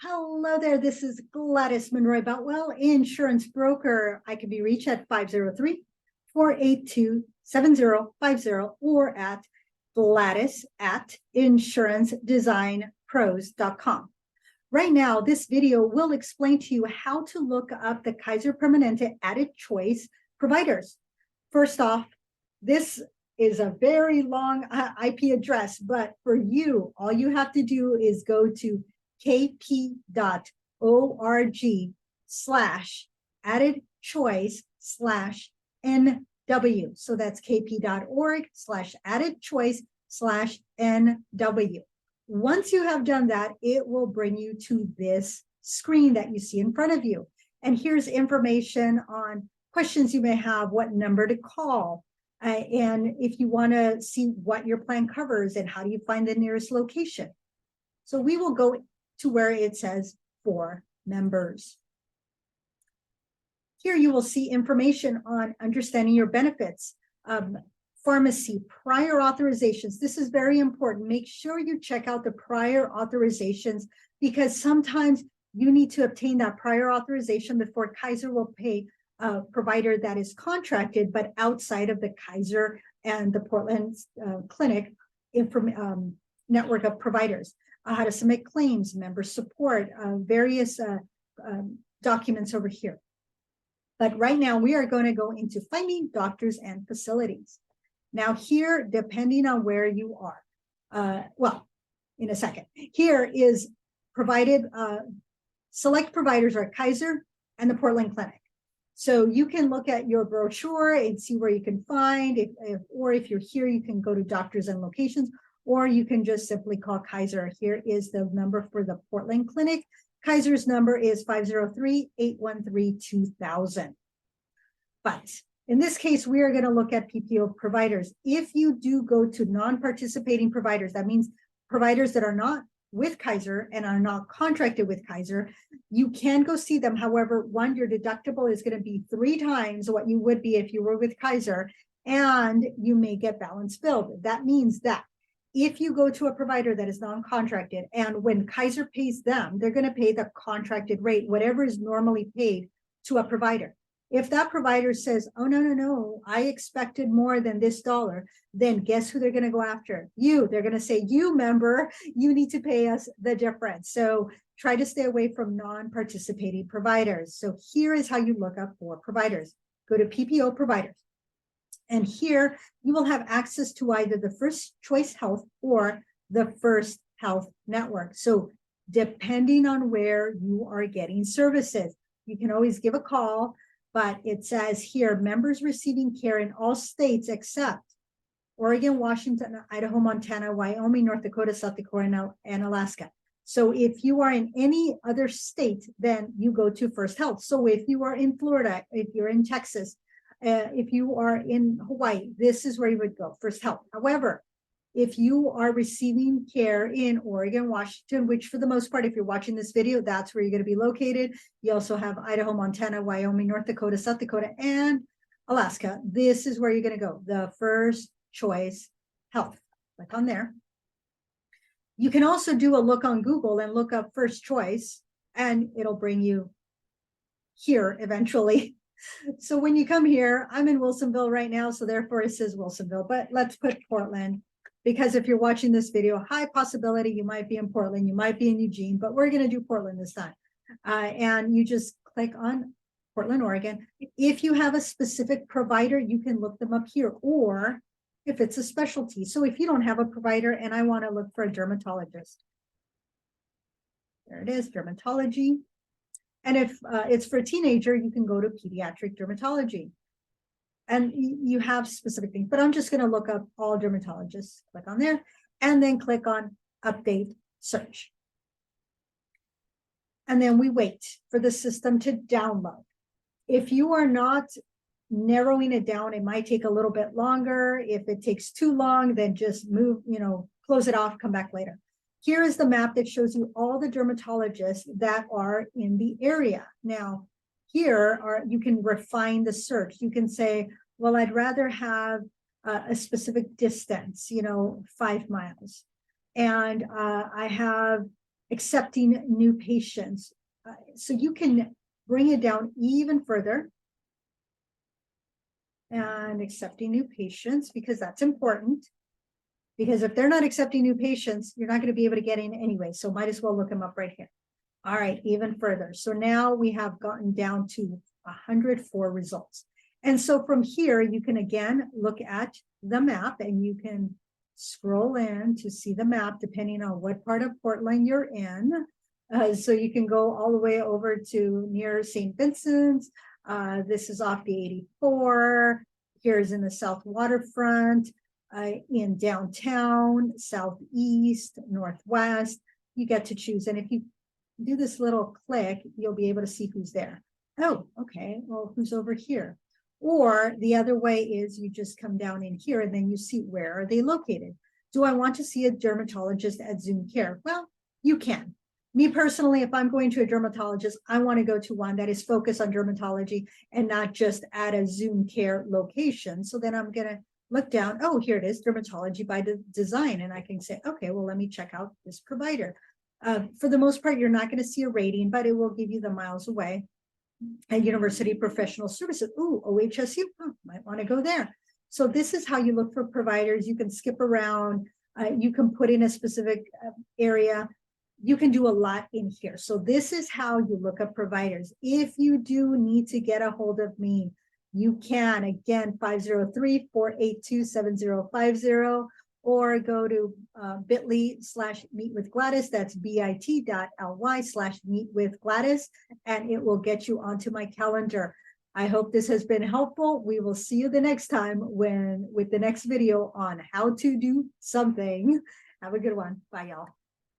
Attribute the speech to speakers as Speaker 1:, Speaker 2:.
Speaker 1: Hello there, this is Gladys Monroy Boutwell, insurance broker. I can be reached at 503-482-7050 or at Gladys@insurancedesignpros.com. Right now, this video will explain to you how to look up the Kaiser Permanente added choice providers. First off, this is a very long IP address, but for you, all you have to do is go to kp.org/added choice/NW. So that's kp.org/added choice/NW. Once you have done that, it will bring you to this screen that you see in front of you. And here's information on questions you may have, what number to call, and if you want to see what your plan covers and how do you find the nearest location. So we will go to where it says for members. Here you will see information on understanding your benefits, pharmacy, prior authorizations. This is very important. Make sure you check out the prior authorizations because sometimes you need to obtain that prior authorization before Kaiser will pay a provider that is contracted, but outside of the Kaiser and the Portland Clinic network of providers. How to submit claims, member support, various documents over here. But right now we are going to go into finding doctors and facilities. Now here, depending on where you are, well, in a second, here is provided, select providers are Kaiser and the Portland Clinic. So you can look at your brochure and see where you can find, or if you're here, you can go to doctors and locations, or you can just simply call Kaiser. Here is the number for the Portland Clinic. Kaiser's number is 503-813-2000. But in this case, we are going to look at PPO providers. If you do go to non-participating providers, that means providers that are not with Kaiser and are not contracted with Kaiser, you can go see them. However, one, your deductible is going to be 3 times what you would be if you were with Kaiser, and you may get balance billed. That means that if you go to a provider that is non-contracted and when Kaiser pays them, they're going to pay the contracted rate, whatever is normally paid to a provider. If that provider says, oh, no, I expected more than this dollar, then guess who they're going to go after? You. They're going to say, you member, you need to pay us the difference. So try to stay away from non-participating providers. So here is how you look up for providers. Go to PPO providers. And here you will have access to either the First Choice Health or the First Health Network. So depending on where you are getting services, you can always give a call, but it says here, members receiving care in all states except Oregon, Washington, Idaho, Montana, Wyoming, North Dakota, South Dakota, and Alaska. So if you are in any other state, then you go to First Health. So if you are in Florida, if you're in Texas, if you are in Hawaii, this is where you would go, First Health. However, if you are receiving care in Oregon, Washington, which for the most part, if you're watching this video, that's where you're going to be located. You also have Idaho, Montana, Wyoming, North Dakota, South Dakota, and Alaska. This is where you're going to go, the First Choice Health. Click on there. You can also do a look on Google and look up First Choice, and it'll bring you here eventually. So when you come here, I'm in Wilsonville right now, so therefore it says Wilsonville, but let's put Portland, because if you're watching this video, high possibility you might be in Portland, you might be in Eugene, but we're going to do Portland this time. And you just click on Portland, Oregon. If you have a specific provider, you can look them up here, or if it's a specialty. So if you don't have a provider and I want to look for a dermatologist, there it is, dermatology. And if it's for a teenager, you can go to pediatric dermatology. And you have specific things, but I'm just going to look up all dermatologists. Click on there, and then click on update search. And then we wait for the system to download. If you are not narrowing it down, it might take a little bit longer. If it takes too long, then just move, close it off, come back later. Here is the map that shows you all the dermatologists that are in the area. Now, here you can refine the search. You can say, well, I'd rather have a specific distance, 5 miles. And I have accepting new patients. So you can bring it down even further. And accepting new patients, because that's important. Because if they're not accepting new patients, you're not going to be able to get in anyway. So might as well look them up right here. All right, even further. So now we have gotten down to 104 results. And so from here, you can again look at the map and you can scroll in to see the map depending on what part of Portland you're in. So you can go all the way over to near St. Vincent's. This is off the 84. Here's in the South Waterfront, in downtown, southeast, northwest. You get to choose. And if you do this little click, you'll be able to see who's there. Oh, okay. Well, who's over here? Or the other way is you just come down in here and then you see where are they located. Do I want to see a dermatologist at Zoom Care? Well, you can. Me personally, if I'm going to a dermatologist, I want to go to one that is focused on dermatology and not just at a Zoom Care location. So then I'm going to look down. Oh, here it is, dermatology by design. And I can say, okay, well, let me check out this provider. For the most part, you're not going to see a rating, but it will give you the miles away. And University Professional Services. Ooh, OHSU, might want to go there. So this is how you look for providers. You can skip around. You can put in a specific area. You can do a lot in here. So this is how you look up providers. If you do need to get a hold of me, you can, again, 503-482-7050, or go to bit.ly/meetwithgladys. That's bit.ly/meetwithgladys, and it will get you onto my calendar. I hope this has been helpful. We will see you the next time with the next video on how to do something. Have a good one. Bye, y'all.